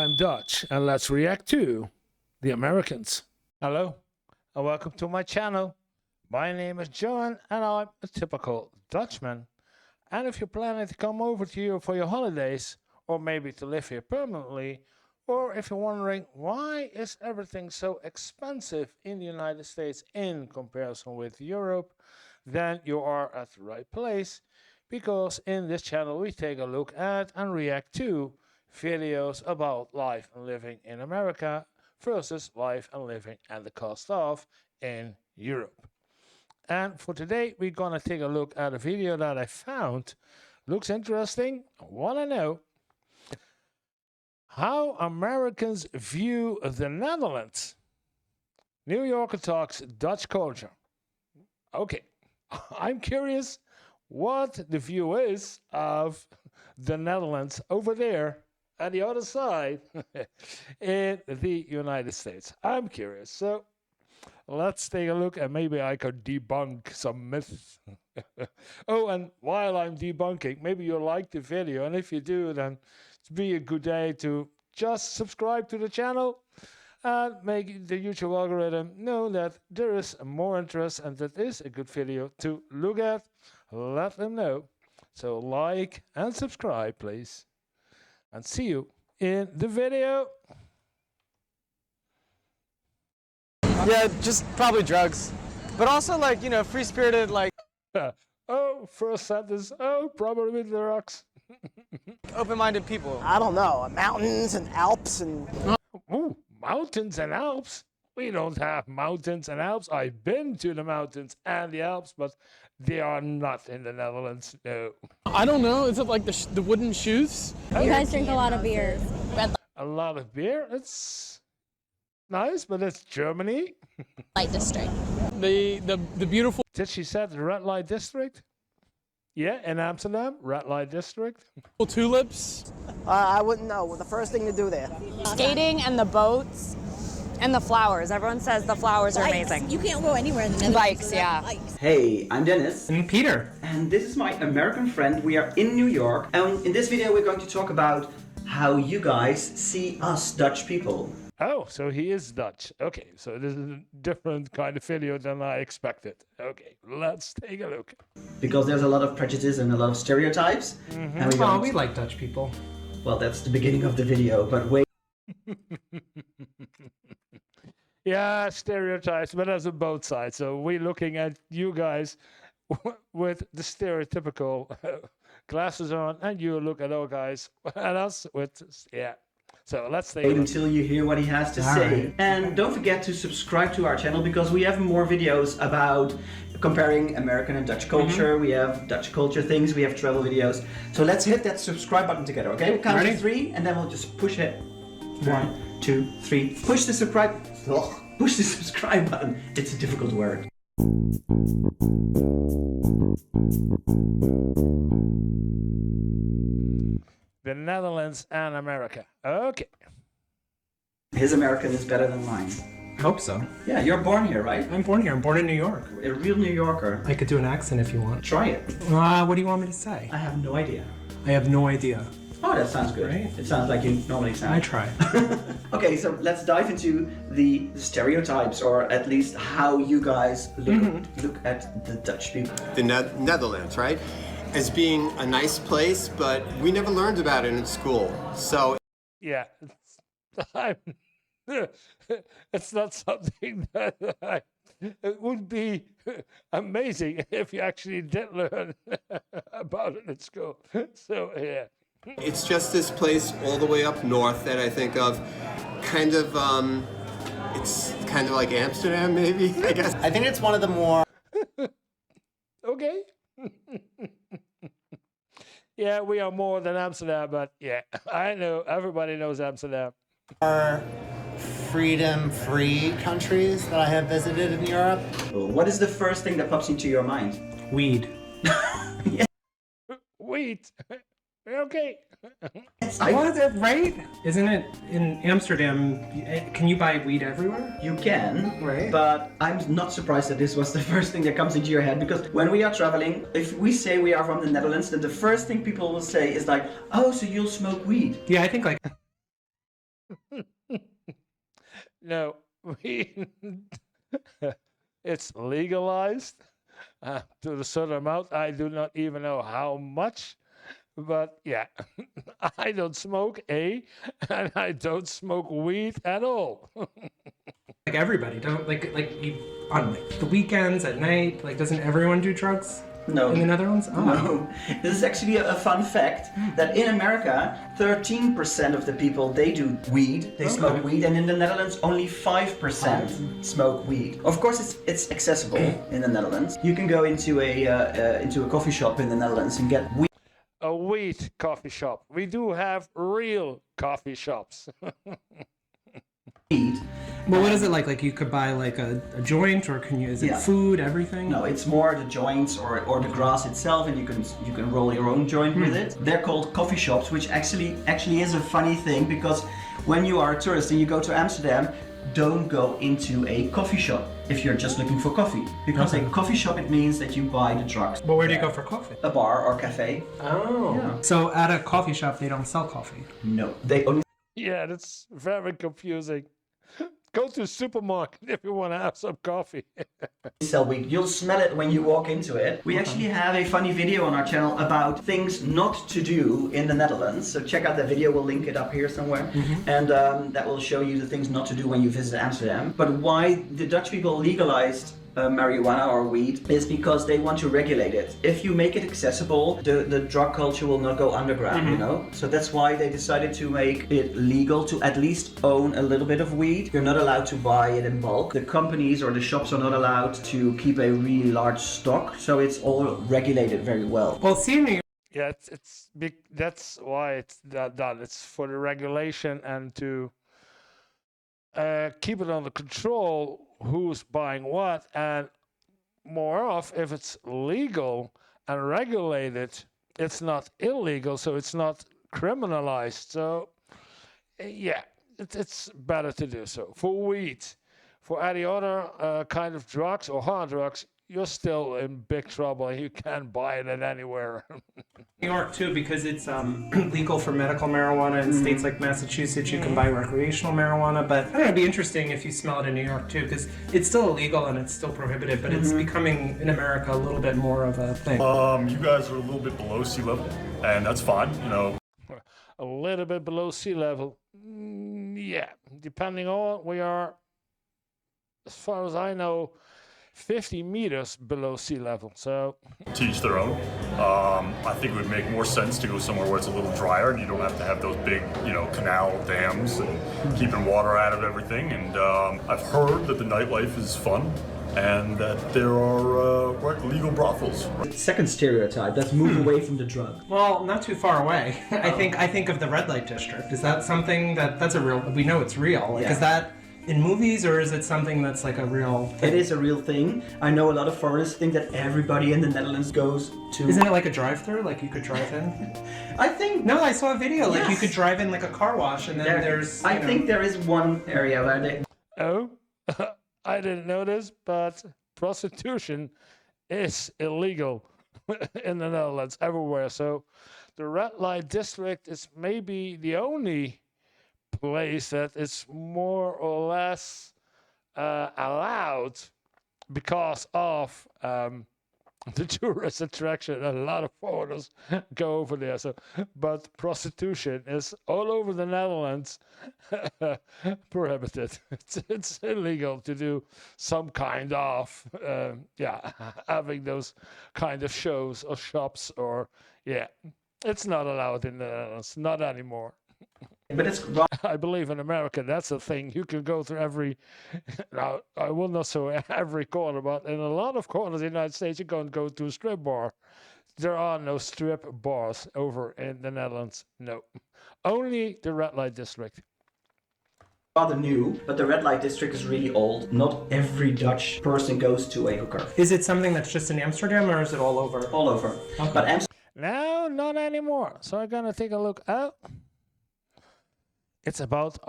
I'm Dutch, and let's react to the Americans. Hello, and welcome to my channel. My name is John, and I'm a typical Dutchman. And if you're planning to come over to Europe for your holidays, or maybe to live here permanently, or if you're wondering why is everything so expensive in the United States in comparison with Europe, then you are at the right place, because in this channel we take a look at and react to videos about life and living in America versus life and living and the cost of in Europe. And for today we're gonna take a look at a video that I found. Looks interesting. Wanna know how Americans view the Netherlands. New Yorker talks Dutch culture. Okay, I'm curious what the view is of the Netherlands over there on the other side in the United States. I'm curious. So let's take a look, and maybe I could debunk some myths. Oh, and while I'm debunking, maybe you like the video, and if you do, then it'd be a good day to just subscribe to the channel and make the YouTube algorithm know that there is more interest and that is a good video to look at. Let them know. So like and subscribe, please. And see you in the video. Yeah, just probably drugs. But also, like, you know, free-spirited, like... Oh, first sentence. Oh, probably drugs. open-minded people. I don't know, mountains and Alps and... Oh, mountains and Alps? We don't have mountains and Alps. I've been to the mountains and the Alps, but they are not in the Netherlands, no. I don't know. Is it like the wooden shoes? You guys drink a lot of beer. A lot of beer? It's nice, but it's Germany. Light district. The beautiful Did she say the red light district? Yeah, in Amsterdam, red light district. tulips. I wouldn't know. The first thing to do there. Skating and the boats and the flowers. Everyone says the flowers are amazing. You can't go anywhere in the Netherlands. Bikes, yeah. Bikes. Hey, I'm Dennis. And Peter. And this is my American friend. We are in New York. And in this video we're going to talk about how you guys see us Dutch people. Oh, so he is Dutch. Okay, so this is a different kind of video than I expected. Okay, let's take a look. Because there's a lot of prejudice and a lot of stereotypes. And we're Oh, going we to... like Dutch people. Well, that's the beginning of the video, but wait. Yeah, stereotypes, but that's on both sides. So we're looking at you guys with the stereotypical glasses on, and you look at our guys and us with, yeah. So let's take a Wait look. until you hear what he has to say. right. And don't forget to subscribe to our channel because we have more videos about comparing American and Dutch culture. We have Dutch culture things, we have travel videos. So let's hit that subscribe button together, okay? We'll count to Ready? 3 and then we'll just push it. 1, 2, 3. Push the subscribe. Ugh. Push the subscribe button. It's a difficult word. The Netherlands and America. Okay. His American is better than mine. I hope so. Yeah, you're born here, right? I'm born here. I'm born in New York. A real New Yorker. I could do an accent if you want. Try it. What do you want me to say? I have no idea. I have no idea. Oh, that sounds good. Right? It sounds like you normally sound. I try. Okay, so let's dive into the stereotypes, or at least how you guys look at the Dutch people. The Netherlands, right? As being a nice place, but we never learned about it in school. So Yeah, it's not something that it would be amazing if you actually did learn about it at school. So, yeah. it's just this place all the way up north that I think of, kind of, it's kind of like Amsterdam, maybe, I guess. I think it's one of the more Okay. Yeah, we are more than Amsterdam, but yeah, I know everybody knows Amsterdam. freedom-free countries that I have visited in Europe. What is the first thing that pops into your mind? Weed. Wheat. Okay. What? Right? Isn't it in Amsterdam? Can you buy weed everywhere? You can, Right. but I'm not surprised that this was the first thing that comes into your head, because when we are traveling, if we say we are from the Netherlands, then the first thing people will say is like, oh, so you'll smoke weed. Yeah, I think like No, it's legalized to a certain amount. I do not even know how much, but yeah, I don't smoke, and I don't smoke weed at all. Like everybody, don't like you on like the weekends at night. Like, doesn't everyone do drugs? No. In the Netherlands? Oh. No. This is actually a fun fact that in America, 13% of the people, they do weed, they smoke weed, and in the Netherlands, only 5% smoke weed. Of course, it's accessible in the Netherlands. You can go into a coffee shop in the Netherlands and get weed. A weed coffee shop. We do have real coffee shops. Well, what is it like? Like you could buy like a joint, or can you? Is it food? Everything? No, it's more the joints or the grass itself, and you can roll your own joint with it. They're called coffee shops, which actually is a funny thing, because when you are a tourist and you go to Amsterdam, don't go into a coffee shop if you're just looking for coffee, because a coffee shop, it means that you buy the drugs. But where do you go for coffee? A bar or cafe. Oh. Yeah. So at a coffee shop, they don't sell coffee. No, they only Yeah, that's very confusing. Go to the supermarket if you want to have some coffee. sell weed. You'll smell it when you walk into it. We actually have a funny video on our channel about things not to do in the Netherlands. So check out that video. We'll link it up here somewhere. And that will show you the things not to do when you visit Amsterdam. But why the Dutch people legalized marijuana or weed is because they want to regulate it. If you make it accessible, the drug culture will not go underground, you know? So that's why they decided to make it legal to at least own a little bit of weed. You're not allowed to buy it in bulk. The companies or the shops are not allowed to keep a really large stock. So it's all regulated very well. Well, see, in New York, Yeah, it's big. That's why it's done. It's for the regulation and to keep it under control. Who's buying what, and more off, if it's legal and regulated, it's not illegal, so it's not criminalized. So yeah, it's better to do so. For weed, for any other kind of drugs or hard drugs, you're still in big trouble and you can't buy it at anywhere. New York too, because it's legal for medical marijuana in states like Massachusetts. You can buy recreational marijuana, but I don't know, it'd be interesting if you smell it in New York too, because it's still illegal and it's still prohibited, but it's becoming in America a little bit more of a thing. You guys are a little bit below sea level, and that's fine, you know. A little bit below sea level. Yeah, depending on we are, as far as I know, 50 meters below sea level. So Teach their own. I think it would make more sense to go somewhere where it's a little drier and you don't have to have those big, you know, canal dams and keeping water out of everything. And I've heard that the nightlife is fun and that there are legal brothels. Second stereotype, let's move away from the drug. Well, not too far away. I think of the red light district. Is that something that's a real? We know it's real. Like, is that in movies, or is it something that's like a real thing? It is a real thing. I know a lot of foreigners think that everybody in the Netherlands goes to... Isn't it like a drive-through? Like you could drive in? I think... No, I saw a video. Like you could drive in like a car wash and then there's... I think there is one area where they... Oh, I didn't know this, but prostitution is illegal in the Netherlands everywhere. So the red light district is maybe the only place that is more or less allowed because of the tourist attraction. A lot of foreigners go over there. So, but prostitution is all over the Netherlands prohibited. It's illegal to do some kind of having those kind of shows or shops or it's not allowed in the Netherlands, not anymore. But it's wrong. I believe in America that's a thing. You can go through every, now I will not say every corner, but in a lot of corners in the United States you can't go to a strip bar. There are no strip bars over in the Netherlands. No, only the red light district. Rather new, but the red light district is really old. Not every Dutch person goes to a hooker. Is it something that's just in Amsterdam, or is it all over? All over. Okay. But Amsterdam. No, not anymore. So I'm gonna take a look. It's about,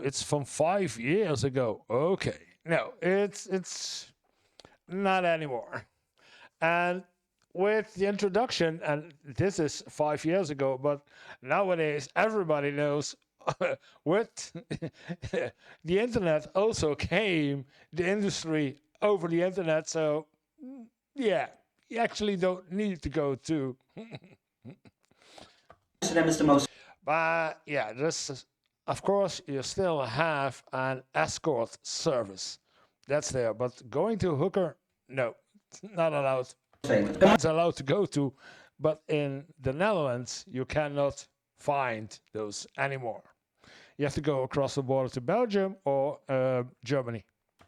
it's from 5 years ago. Okay. No, it's not anymore. And with the introduction, and this is 5 years ago, but nowadays everybody knows with the internet also came the industry over the internet. So, yeah, you actually don't need to go to. Amsterdam is the most. But yeah, of course, you still have an escort service. That's there. But going to a hooker, no, it's not allowed. Famous. It's allowed to go to, but in the Netherlands, you cannot find those anymore. You have to go across the border to Belgium or Germany.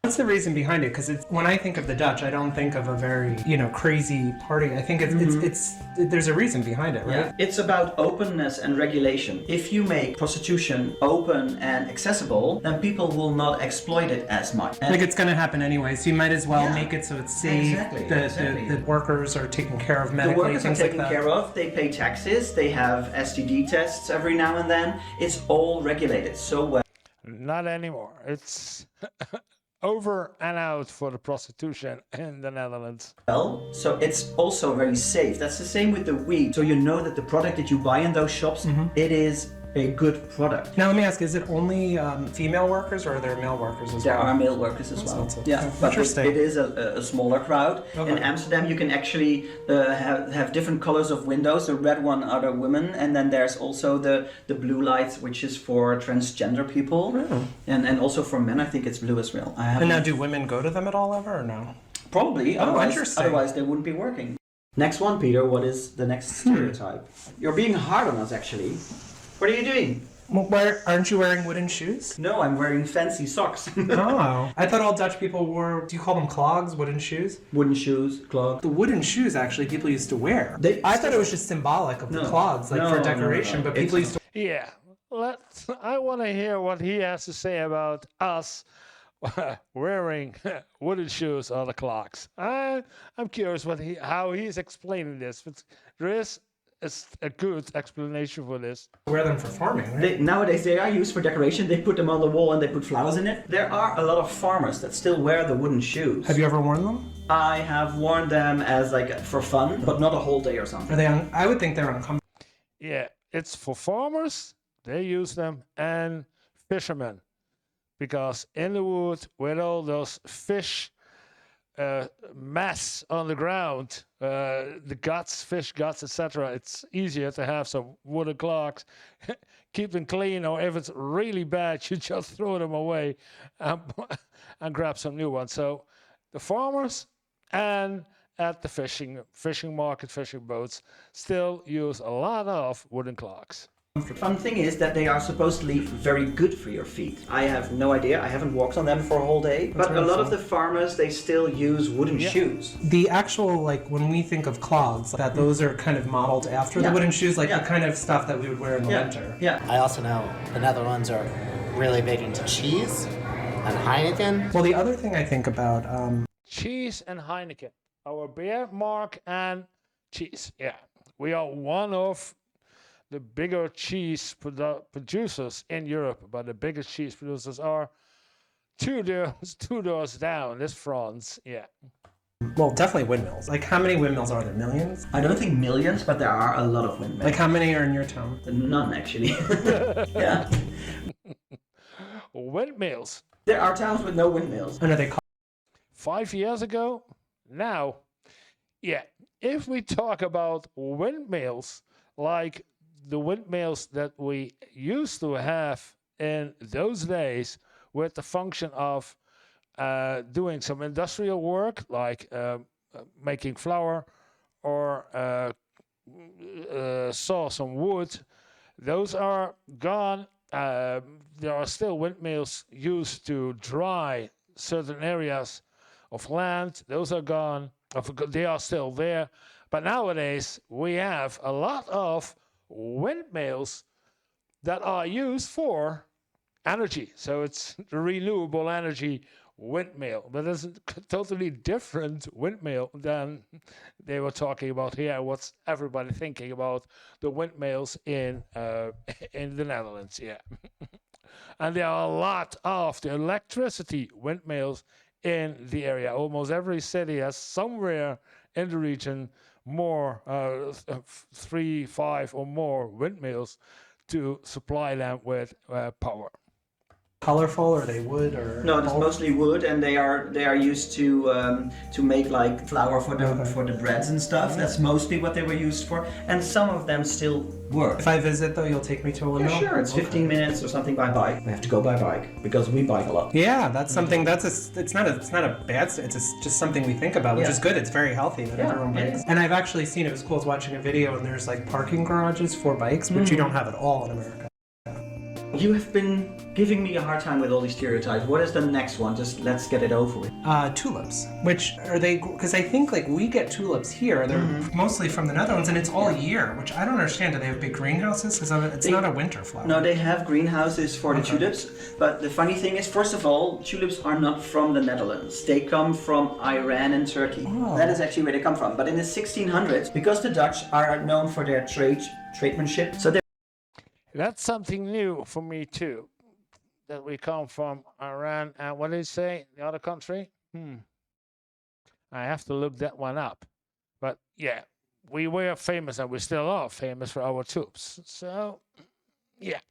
What's the reason behind it? Because when I think of the Dutch, I don't think of a very, crazy party. I think it's there's a reason behind it, right? Yeah. It's about openness and regulation. If you make prostitution open and accessible, then people will not exploit it as much. And Like it's going to happen anyway, so you might as well Yeah. make it so it's safe. Exactly, The, exactly. the workers are taken care of the medically, workers are things like taken that. care of, they pay taxes, they have STD tests every now and then. It's all regulated so well. Not anymore. It's over and out for the prostitution in the Netherlands. So it's also very safe. That's the same with the weed. So you know that the product that you buy in those shops, it is a good product. Now let me ask, is it only female workers or are there male workers as There well? are male workers as well. That's Yeah, but interesting. it is a smaller crowd. Okay. In Amsterdam, you can actually have different colors of windows. The red one are the women, and then there's also the blue light, which is for transgender people, and also for men. I think it's blue as well. And now do women go to them at all ever or no? Probably. Oh, Otherwise, interesting. otherwise they wouldn't be working. Next one, Peter. What is the next stereotype? You're being hard on us, actually. What are you doing? Well, aren't you wearing wooden shoes? No, I'm wearing fancy socks. Oh, I thought all Dutch people wore, do you call them clogs, wooden shoes? Wooden shoes, clogs. The wooden shoes actually people used to wear. They- I thought it was just symbolic of the No. clogs, like No, for no, no, decoration, no. but people It's- used to. Yeah, I want to hear what he has to say about us wearing wooden shoes or the clogs. I'm curious how he's explaining this, but there is a good explanation for this. Wear them for farming, right? Nowadays they are used for decoration. They put them on the wall and they put flowers in it. There are a lot of farmers that still wear the wooden shoes. Have you ever worn them? I have worn them as like for fun, but not a whole day or something. Are they? I would think they're uncomfortable. Yeah, it's for farmers. They use them, and fishermen, because in the wood with all those fish mess on the ground, the guts, fish guts, etc. It's easier to have some wooden clogs, keep them clean, or if it's really bad, you just throw them away and grab some new ones. So the farmers and at the fishing market, fishing boats still use a lot of wooden clogs. The fun thing is that they are supposedly very good for your feet. I have no idea. I haven't walked on them for a whole day. But a lot of the farmers, they still use wooden shoes. The actual, like, when we think of clogs, that those are kind of modeled after the wooden shoes, like the kind of stuff that we would wear in the winter. Yeah. I also know the Netherlands are really big into cheese and Heineken. Well, the other thing I think about, Cheese and Heineken, our beer, mark, and cheese. Yeah, we are one of the bigger cheese producers in Europe, but the biggest cheese producers are two doors down. This France, yeah. well, definitely windmills. Like, how many windmills are there? Millions? I don't think millions, but there are a lot of windmills. Like, how many are in your town? None, actually. Yeah. Windmills. There are towns with no windmills. And are they 5 years ago, now, yeah. If we talk about windmills, like the windmills that we used to have in those days, with the function of doing some industrial work, like making flour or saw some wood, those are gone. There are still windmills used to dry certain areas of land. Those are gone. They are still there. But nowadays, we have a lot of windmills that are used for energy. So it's renewable energy windmill. But it's a totally different windmill than they were talking about here. What's everybody thinking about the windmills in the Netherlands? Yeah. And there are a lot of the electricity windmills in the area. Almost every city has somewhere in the region more 3, 5 or more windmills to supply them with power. Colorful? Are they wood or? No, it's mostly wood, and they are used to make like flour for the breads and stuff. That's mostly what they were used for, and some of them still work. If I visit though, you'll take me to a windmill? Yeah, sure. It's 15 minutes or something by bike. We have to go by bike because we bike a lot. Yeah, that's something. It's not a bad. It's just something we think about, which is good. It's very healthy that everyone bikes. And I've actually seen, it was cool. I was watching a video, and there's like parking garages for bikes, which you don't have at all in America. You have been giving me a hard time with all these stereotypes. What is the next one? Just let's get it over with. Tulips. Which are they? Because I think like we get tulips here. They're mostly from the Netherlands, and it's all year, which I don't understand. Do they have big greenhouses? Because it's not a winter flower. No, they have greenhouses for the tulips. But the funny thing is, first of all, tulips are not from the Netherlands. They come from Iran and Turkey. Oh. That is actually where they come from. But in the 1600s, because the Dutch are known for their tradesmanship, so they. That's something new for me too. That we come from Iran and what did he say? The other country? I have to look that one up. But yeah, we were famous and we still are famous for our tulips. So yeah.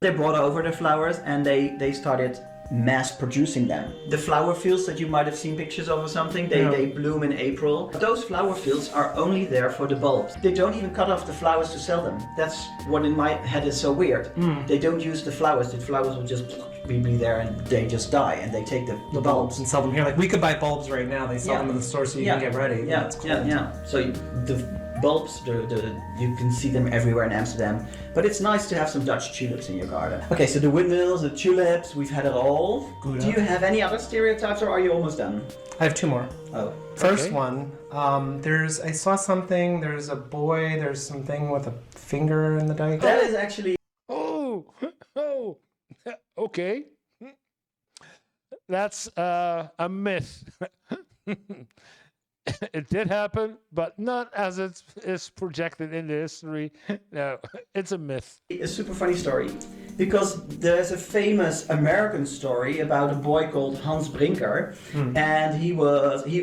They brought over the flowers and they started mass producing them. The flower fields that you might have seen pictures of or something, they bloom in April. Those flower fields are only there for the bulbs. They don't even cut off the flowers to sell them. That's what in my head is so weird. They don't use the flowers will just be there and they just die, and they take the bulbs and sell them here. Like we could buy bulbs right now. They sell them in the store so you can get ready. Yeah, That's cool. yeah. So the bulbs, you can see them everywhere in Amsterdam. But it's nice to have some Dutch tulips in your garden. Okay, so the windmills, the tulips, we've had it all. Good. Do you have any other stereotypes, or are you almost done? I have two more. Oh. First one, I saw something, there's a boy, there's something with a finger in the dike. That is actually... Oh, okay. That's a myth. It did happen, but not as it is projected in the history. No, it's a myth. A super funny story, because there's a famous American story about a boy called Hans Brinker, and he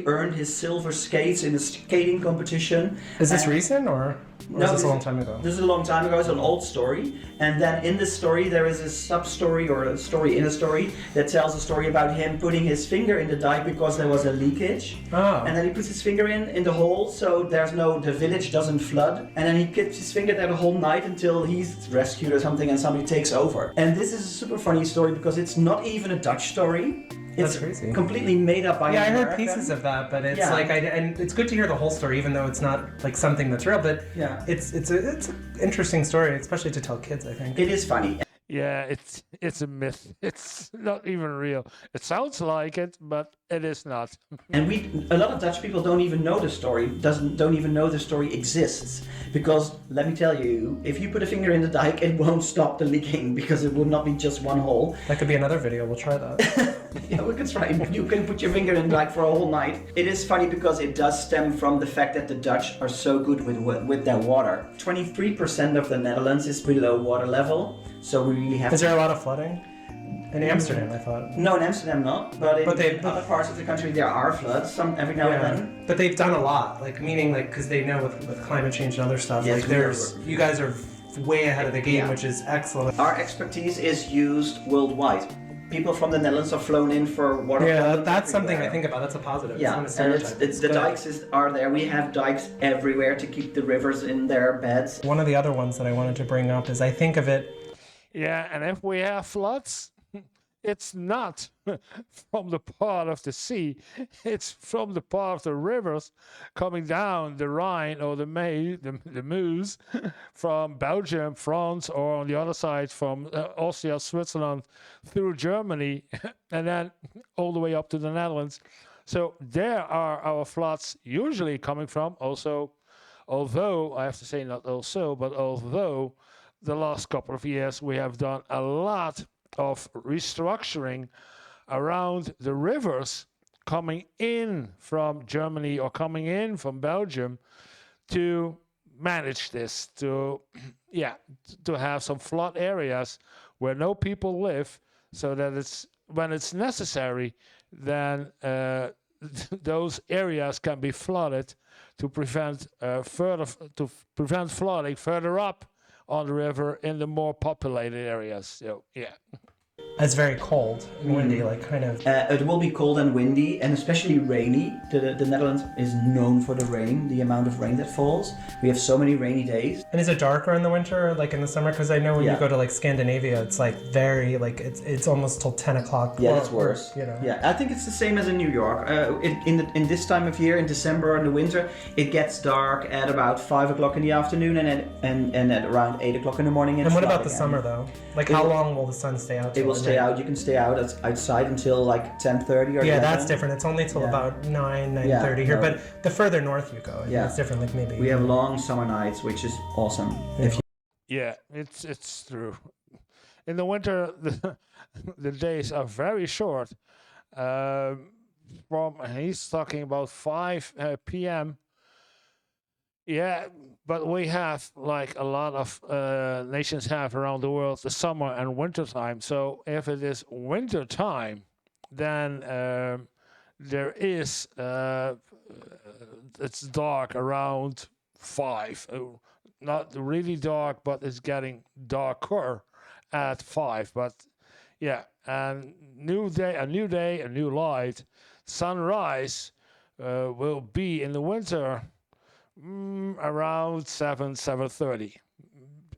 earned his silver skates in a skating competition. Is this recent or is this a long time ago? This is a long time ago. It's an old story, and then in this story there is a sub-story or a story in a story that tells a story about him putting his finger in the dike because there was a leakage, and then he puts his finger in the hole so the village doesn't flood, and then he keeps his finger there the whole night until he's rescued or something and somebody takes over. And this is a super funny story because it's not even a Dutch story. It's crazy. Completely made up by I an heard American. pieces of that, but it's and it's good to hear the whole story, even though it's not like something that's real. But it's an interesting story, especially to tell kids, I think. It is funny. Yeah, it's a myth. It's not even real. It sounds like it, but it is not. And a lot of Dutch people don't even know the story. Don't even know the story exists, because let me tell you, if you put a finger in the dike, it won't stop the leaking because it will not be just one hole. That could be another video. We'll try that. Yeah, we can try. You can put your finger in the dike for a whole night. It is funny because it does stem from the fact that the Dutch are so good with their water. 23% of the Netherlands is below water level, so we really have. Is there a lot of flooding? In Amsterdam, I thought. No, in Amsterdam not, but in other parts of the country there are floods every now and then. But they've done a lot, meaning because they know with climate change and other stuff, yes, you guys are way ahead of the game, which is excellent. Our expertise is used worldwide. People from the Netherlands are flown in for water. Yeah, that's something I think about. That's a positive. Yeah, it's not a stereotype. and the dikes are there. We have dikes everywhere to keep the rivers in their beds. One of the other ones that I wanted to bring up is I think of it. Yeah, and if we have floods, it's not from the part of the sea. It's from the part of the rivers coming down the Rhine or the Meuse from Belgium, France, or on the other side from Austria, Switzerland, through Germany, and then all the way up to the Netherlands. So there are our floods usually coming from. Also, although, I have to say not also, but although the last couple of years we have done a lot of restructuring around the rivers coming in from Germany or coming in from Belgium to manage this, to have some flood areas where no people live, so that when it's necessary, then those areas can be flooded to prevent flooding further up on the river in the more populated areas. So yeah. It's very cold and windy, like kind of. It will be cold and windy, and especially rainy. The Netherlands is known for the rain, the amount of rain that falls. We have so many rainy days. And is it darker in the winter, like in the summer? Because I know when Yeah. you go to like Scandinavia, it's like very like it's almost till 10 o'clock. Yeah, that's worse. You know. Yeah, I think it's the same as in New York. In this time of year, in December in the winter, it gets dark at about 5 o'clock in the afternoon, and at around 8 o'clock in the morning. And what light about the again. summer though? Like It how will- long will the sun stay out? It till will at stay night? out. You can stay out outside until like 10:30 or Yeah, 11. that's different. It's only till Yeah. about 9:30 Yeah, here. no. But the further north you go, I think Yeah. it's different. Like maybe We have long summer nights, which is awesome. If you Yeah, it's true. In the winter, the days are very short. He's talking about 5 p.m. Yeah, but we have like a lot of nations have around the world the summer and winter time. So if it is winter time, then there is it's dark around 5. Not really dark, but it's getting darker at 5. But yeah, and a new day, a new light. Sunrise will be in the winter around 7:30.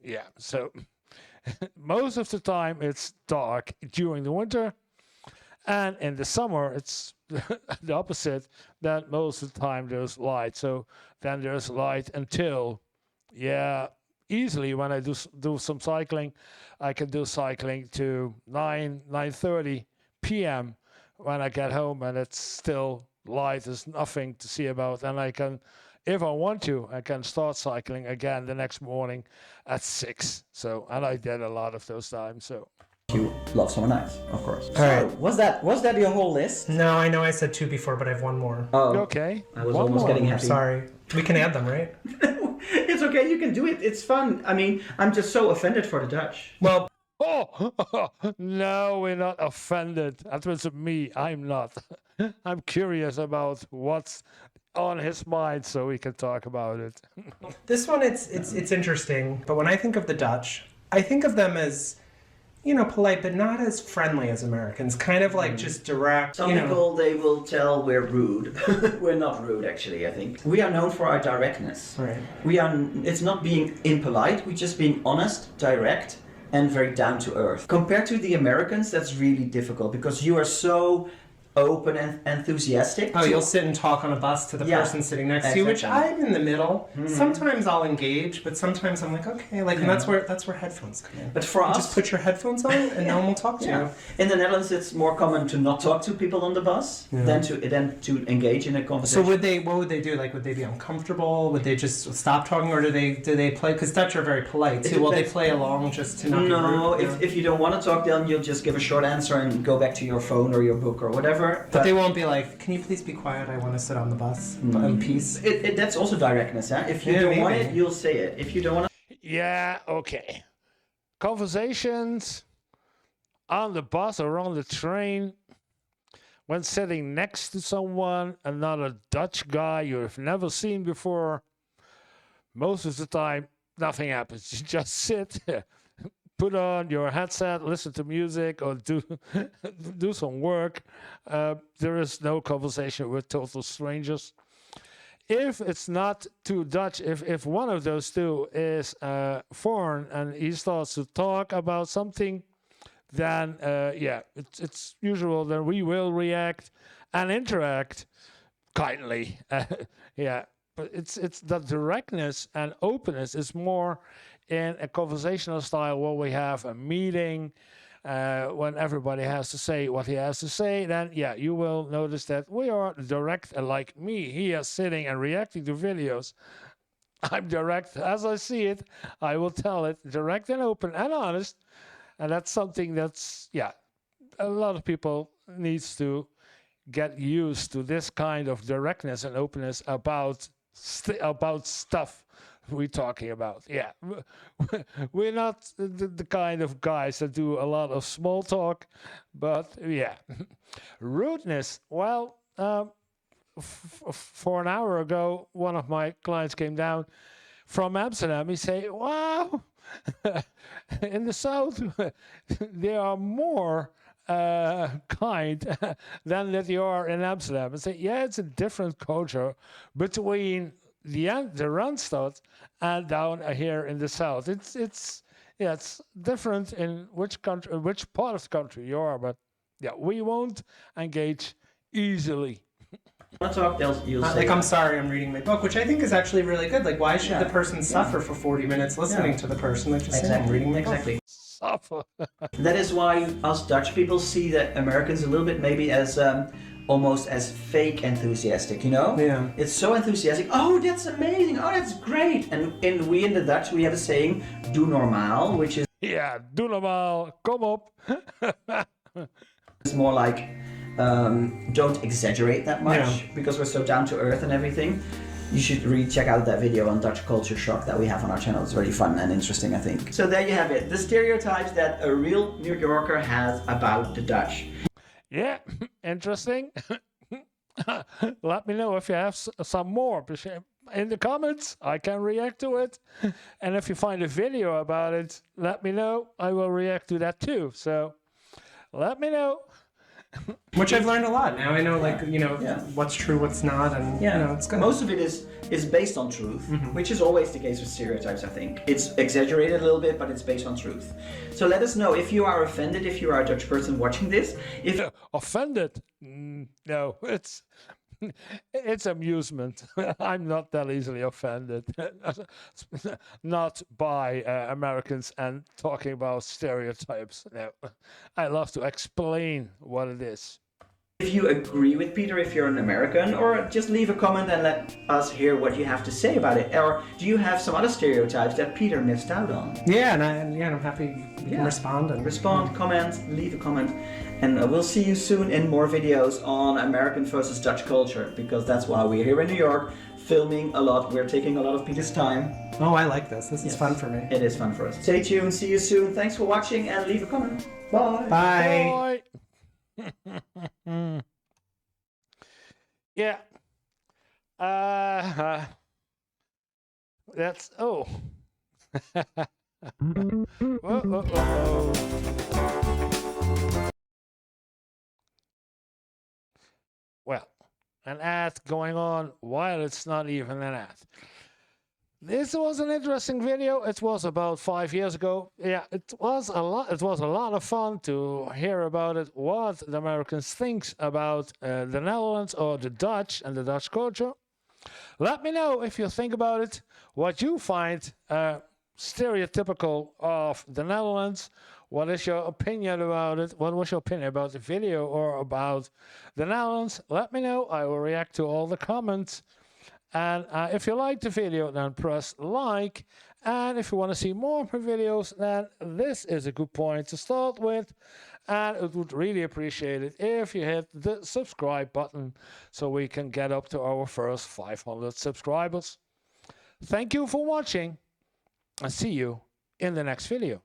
Yeah, so most of the time it's dark during the winter, and in the summer it's the opposite. That most of the time there's light. So then there's light until, yeah, easily when I do some cycling, I can do cycling to 9:30 p.m. when I get home, and it's still light. There's nothing to see about, and I can, if I want to, I can start cycling again the next morning at 6. So, and I did a lot of those times. So. you love summer nights, of course. All right. Was that your whole list? No, I know I said 2 before, but I have one more. Oh, Okay. I was One almost more. getting I'm happy. sorry. We can add them, right? It's okay, you can do it. It's fun. I mean, I'm just so offended for the Dutch. Well, Oh, no, we're not offended. That was me. I'm not. I'm curious about what's on his mind so we can talk about it. this one it's interesting, but when I think of the Dutch, I think of them as, you know, polite, but not as friendly as Americans. Kind of like just direct. Some you know. people, they will tell we're rude. We're not rude, actually, I think. We are known for our directness. Right. It's not being impolite, we're just being honest, direct, and very down to earth. Compared to the Americans, that's really difficult because you are so open and enthusiastic. Oh, you'll sit and talk on a bus to the Yeah, person sitting next to you, which exactly. I'm in the middle. Sometimes I'll engage, but sometimes I'm like, okay, like, and that's where headphones come in. But for You us, just put your headphones on, and no one will talk to you. In the Netherlands, it's more common to not talk to people on the bus than to engage in a So conversation. what would they do? Like, would they be uncomfortable? Would they just stop talking, or do they play? Because Dutch are very polite It too. Will they depends. play along just to not No, be rude? if you don't want to talk, then you'll just give a short answer and go back to your phone or your book or whatever. But they won't be like, can you please be quiet? I want to sit on the bus in peace. That's also directness, huh? If you Yeah, don't want maybe. it, you'll say it. If you don't want Yeah, okay. Conversations on the bus or on the train when sitting next to someone, another Dutch guy you've never seen before, most of the time, nothing happens. You just sit, put on your headset, listen to music, or do some work. There is no conversation with total strangers. If it's not too Dutch, if one of those two is foreign and he starts to talk about something, then it's usual that we will react and interact kindly. Yeah, but it's the directness and openness is more in a conversational style where we have a meeting. When everybody has to say what he has to say, then yeah, you will notice that we are direct, like me here sitting and reacting to videos. I'm direct as I see it. I will tell it direct and open and honest, and that's something that's a lot of people needs to get used to this kind of directness and openness about stuff we're talking about. Yeah, we're not the kind of guys that do a lot of small talk, but yeah. Rudeness, well, for an hour ago, one of my clients came down from Amsterdam. He say, wow, in the South, they are more kind than that you are in Amsterdam. And say, yeah, it's a different culture between the Randstad and down here in the South. It's different in which country, which part of the country you are. But yeah, we won't engage easily. Want to talk? You'll say Like, I'm sorry, I'm reading my book, which I think is actually really good. Like, why should the person suffer for 40 minutes listening to the person? Like, just say, I'm reading my book. Exactly. Suffer. That is why us Dutch people see the Americans a little bit maybe as almost as fake enthusiastic, you know? Yeah. It's so enthusiastic. Oh, that's amazing. Oh, that's great. And we in the Dutch, we have a saying, doe normaal, which is Yeah, doe normaal, kom op. it's more like don't exaggerate that much because we're so down to earth and everything. You should really check out that video on Dutch culture shock that we have on our channel. It's very fun and interesting, I think. So there you have it. The stereotypes that a real New Yorker has about the Dutch. Yeah, interesting. Let me know if you have some more in the comments. I can react to it. And if you find a video about it, let me know. I will react to that too. So let me know. Which I've learned a lot. Now I know, like, you know, what's true, what's not, and, you know, it's good. Most of it is based on truth, which is always the case with stereotypes, I think. It's exaggerated a little bit, but it's based on truth. So let us know if you are offended, if you are a Dutch person watching this. If Offended? No, it's amusement. I'm not that easily offended. Not by Americans and talking about stereotypes. No, I love to explain what it is. If you agree with Peter, if you're an American, or just leave a comment and let us hear what you have to say about it. Or do you have some other stereotypes that Peter missed out on? Yeah, and I'm happy you can respond. Respond, comment, leave a comment. And we'll see you soon in more videos on American versus Dutch culture, because that's why we're here in New York, filming a lot. We're taking a lot of Peter's time. Oh, I like this. This is fun for me. It is fun for us. Stay tuned, see you soon. Thanks for watching and leave a comment. Bye. Bye. Bye. Yeah. That's whoa. Well, an ad going on while it's not even an ad. This was an interesting video. It was about 5 years ago. Yeah, it was a lot. It was a lot of fun to hear about it. What the Americans think about the Netherlands or the Dutch and the Dutch culture. Let me know if you think about it. What you find stereotypical of the Netherlands. What is your opinion about it? What was your opinion about the video or about the Netherlands? Let me know. I will react to all the comments. And if you like the video, then press like. And if you want to see more of my videos, then this is a good point to start with. And it would really appreciate it if you hit the subscribe button so we can get up to our first 500 subscribers. Thank you for watching and see you in the next video.